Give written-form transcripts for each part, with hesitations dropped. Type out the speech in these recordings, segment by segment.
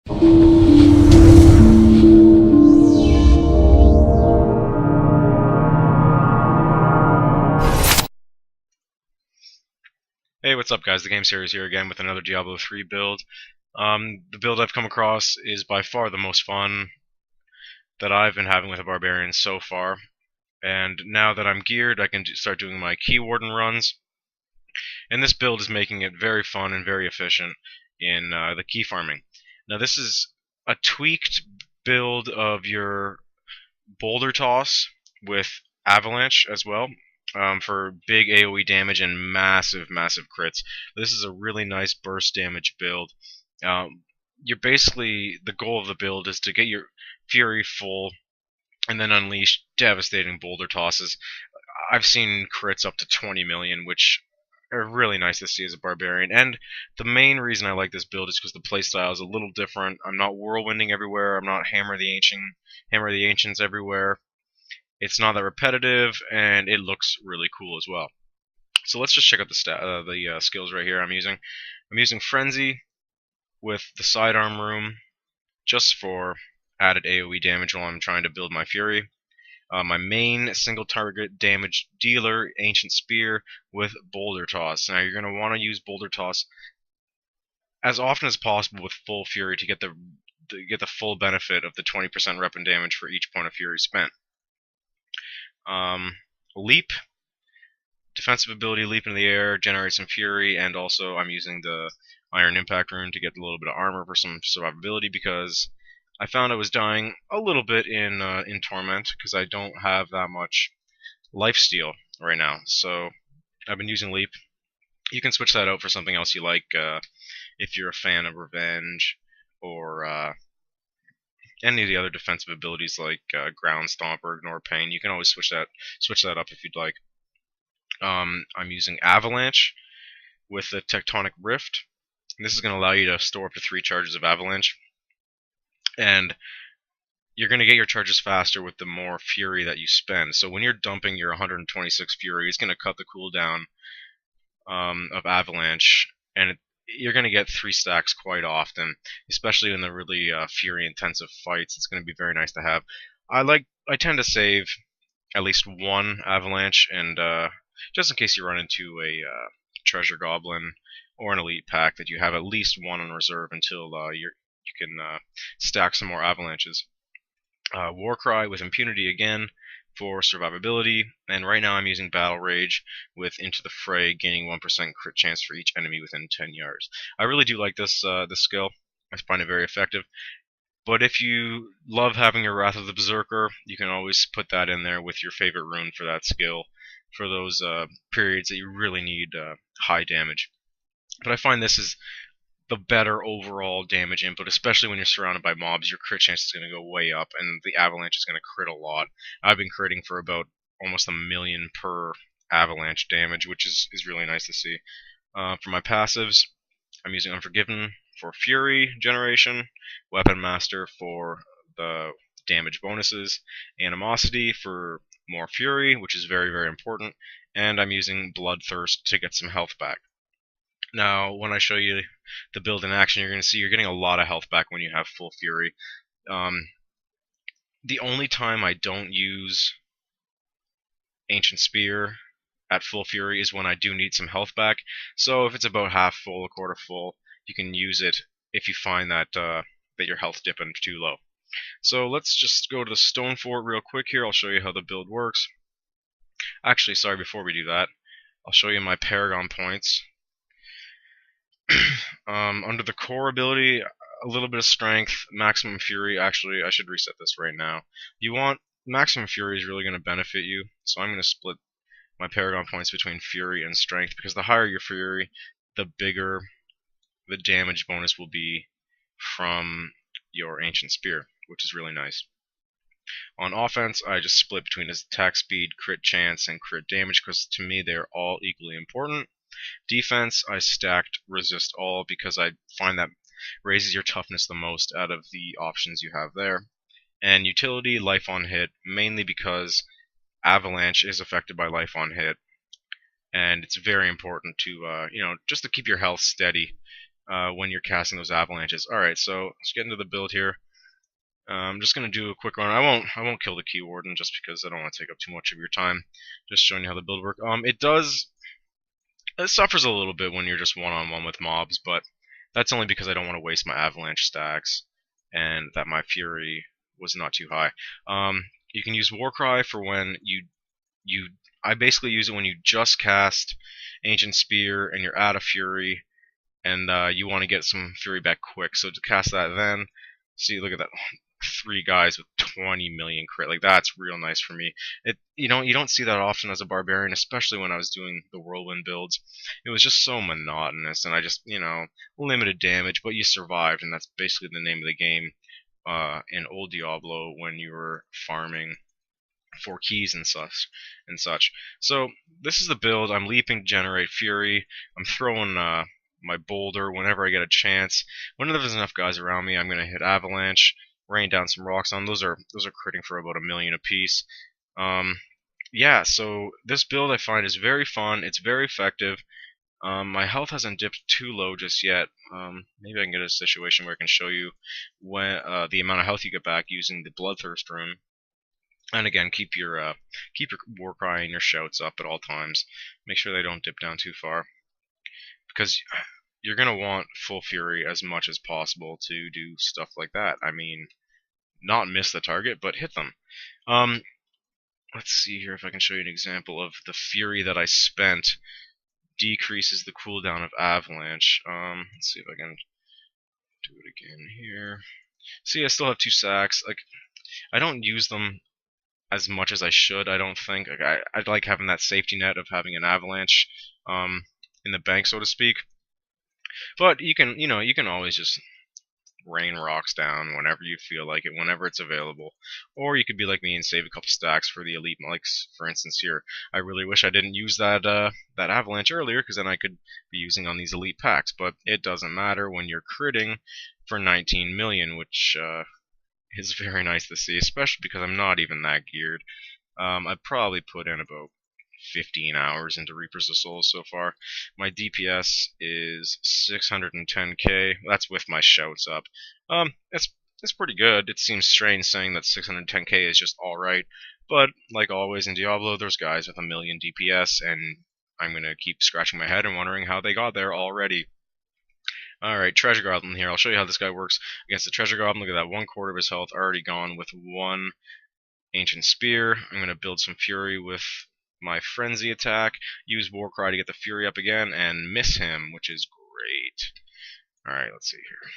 Hey, what's up guys? The Game Series here again with another Diablo 3 build. The build I've come across is by far the most fun that I've been having with a Barbarian so far. And now that I'm geared, I can start doing my Key Warden runs. And this build is making it very fun and very efficient in the key farming. Now this is a tweaked build of your Boulder Toss with Avalanche as well. For big AoE damage and massive crits. This is a really nice burst damage build. You're basically, the goal of the build is to get your Fury full and then unleash devastating boulder tosses. I've seen crits up to 20 million, which are really nice to see as a Barbarian. And the main reason I like this build is because the playstyle is a little different. I'm not whirlwinding everywhere. I'm not hammer the ancients everywhere. It's not that repetitive, and it looks really cool as well. So let's just check out the skills right here I'm using. I'm using Frenzy with the Sidearm Room just for added AoE damage while I'm trying to build my Fury. My main single target damage dealer, Ancient Spear with Boulder Toss. Now you're going to want to use Boulder Toss as often as possible with full Fury to get the full benefit of the 20% rep and damage for each point of Fury spent. Leap, defensive ability, leap into the air, generate some fury, and also I'm using the Iron Impact rune to get a little bit of armor for some survivability because I found I was dying a little bit in Torment because I don't have that much lifesteal right now. So I've been using leap. You can switch that out for something else you like if you're a fan of revenge or any of the other defensive abilities like Ground Stomp or Ignore Pain. You can always switch that up if you'd like. I'm using Avalanche with the Tectonic Rift. And this is going to allow you to store up to 3 charges of Avalanche. And you're going to get your charges faster with the more Fury that you spend. So when you're dumping your 126 Fury, it's going to cut the cooldown of Avalanche, and you're going to get 3 stacks quite often, especially in the really Fury-intensive fights. It's going to be very nice to have. I tend to save at least 1 Avalanche, and just in case you run into a treasure goblin or an elite pack, that you have at least 1 on reserve until you can stack some more avalanches. Warcry with Impunity again for survivability, and right now I'm using Battle Rage with Into the Fray, gaining 1% crit chance for each enemy within 10 yards. I really do like this skill. I find it very effective. But if you love having your Wrath of the Berserker, you can always put that in there with your favorite rune for that skill for those periods that you really need high damage. But I find this is the better overall damage input, especially when you're surrounded by mobs. Your crit chance is going to go way up, and the avalanche is going to crit a lot. I've been critting for about almost 1 million per avalanche damage, which is really nice to see. For my passives, I'm using Unforgiven for Fury generation, Weapon Master for the damage bonuses, Animosity for more Fury, which is very important, and I'm using Bloodthirst to get some health back. Now, when I show you the build in action, you're going to see you're getting a lot of health back when you have full Fury. The only time I don't use Ancient Spear at full Fury is when I do need some health back. So if it's about half full, a quarter full, you can use it if you find that that your health's dipping too low. So let's just go to the Stone Fort real quick here. I'll show you how the build works. Actually, sorry, before we do that, I'll show you my Paragon Points. Under the core ability, a little bit of strength, maximum fury. Actually, I should reset this right now. Maximum fury is really going to benefit you, so I'm going to split my Paragon points between fury and strength, because the higher your fury, the bigger the damage bonus will be from your Ancient Spear, which is really nice. On offense, I just split between his attack speed, crit chance, and crit damage, because to me they are all equally important. Defense, I stacked Resist All because I find that raises your toughness the most out of the options you have there. And utility, Life on Hit, mainly because Avalanche is affected by Life on Hit, and it's very important to just to keep your health steady when you're casting those avalanches. Alright, so let's get into the build here. I'm just gonna do a quick run. I won't kill the Key Warden just because I don't want to take up too much of your time. Just showing you how the build works. It suffers a little bit when you're just one-on-one with mobs, but that's only because I don't want to waste my avalanche stacks and that my fury was not too high. You can use Warcry for when I basically use it when you just cast Ancient Spear and you're out of fury and you want to get some fury back quick. So to cast that then, see, look at that. 3 guys with 20 million crit. Like, that's real nice for me. You don't see that often as a barbarian, especially when I was doing the whirlwind builds. It was just so monotonous, and I just, limited damage, but you survived, and that's basically the name of the game in old Diablo when you were farming for keys and such. So this is the build. I'm leaping, generate fury. I'm throwing my boulder whenever I get a chance. Whenever there's enough guys around me, I'm gonna hit avalanche, rain down some rocks on. Those are critting for about 1,000,000 apiece. Yeah, so this build I find is very fun. It's very effective. My health hasn't dipped too low just yet. Maybe I can get a situation where I can show you when the amount of health you get back using the Bloodthirst rune. And again, keep your Warcry and your shouts up at all times. Make sure they don't dip down too far, because you're gonna want full fury as much as possible to do stuff like that. I mean, not miss the target, but hit them. Let's see here if I can show you an example of the fury that I spent decreases the cooldown of avalanche. Let's see if I can do it again here. See, I still have 2 sacks. Like, I don't use them as much as I should, I don't think. Like, I like having that safety net of having an avalanche in the bank, so to speak. But you can always just rain rocks down whenever you feel like it, whenever it's available. Or you could be like me and save a couple stacks for the elite, like for instance here. I really wish I didn't use that avalanche earlier, because then I could be using on these elite packs. But it doesn't matter when you're critting for 19 million, which is very nice to see, especially because I'm not even that geared. I've probably put in about 15 hours into Reapers of Souls so far. My DPS is 610k. That's with my shouts up. It's pretty good. It seems strange saying that 610k is just alright, but like always in Diablo, there's guys with 1,000,000 DPS, and I'm gonna keep scratching my head and wondering how they got there already. Alright, Treasure Goblin here. I'll show you how this guy works against the Treasure Goblin. Look at that, 1/4 of his health already gone with 1 Ancient Spear. I'm going to build some Fury with my Frenzy attack, use Warcry to get the Fury up again, and miss him, which is great. Alright, let's see here.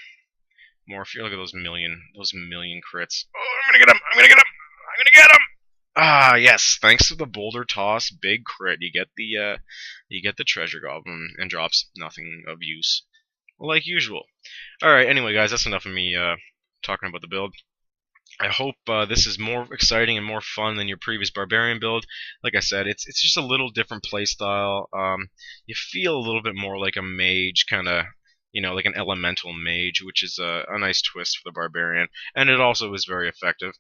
More Fury. Look at those million crits. Oh, I'm going to get him! I'm going to get him! I'm going to get him! Ah, yes. Thanks to the Boulder Toss, big crit. You get the Treasure Goblin and drops nothing of use, like usual. Alright, anyway, guys, that's enough of me talking about the build. I hope this is more exciting and more fun than your previous Barbarian build. Like I said, it's just a little different playstyle. You feel a little bit more like a mage, kind of, like an elemental mage, which is a nice twist for the Barbarian, and it also is very effective.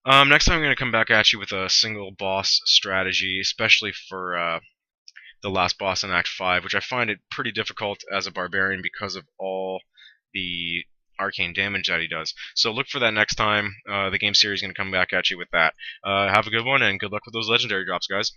Next time I'm going to come back at you with a single boss strategy, especially for the last boss in Act 5, which I find it pretty difficult as a Barbarian because of all the arcane damage that he does. So look for that next time. The game series is going to come back at you with that. Have a good one, and good luck with those legendary drops, guys.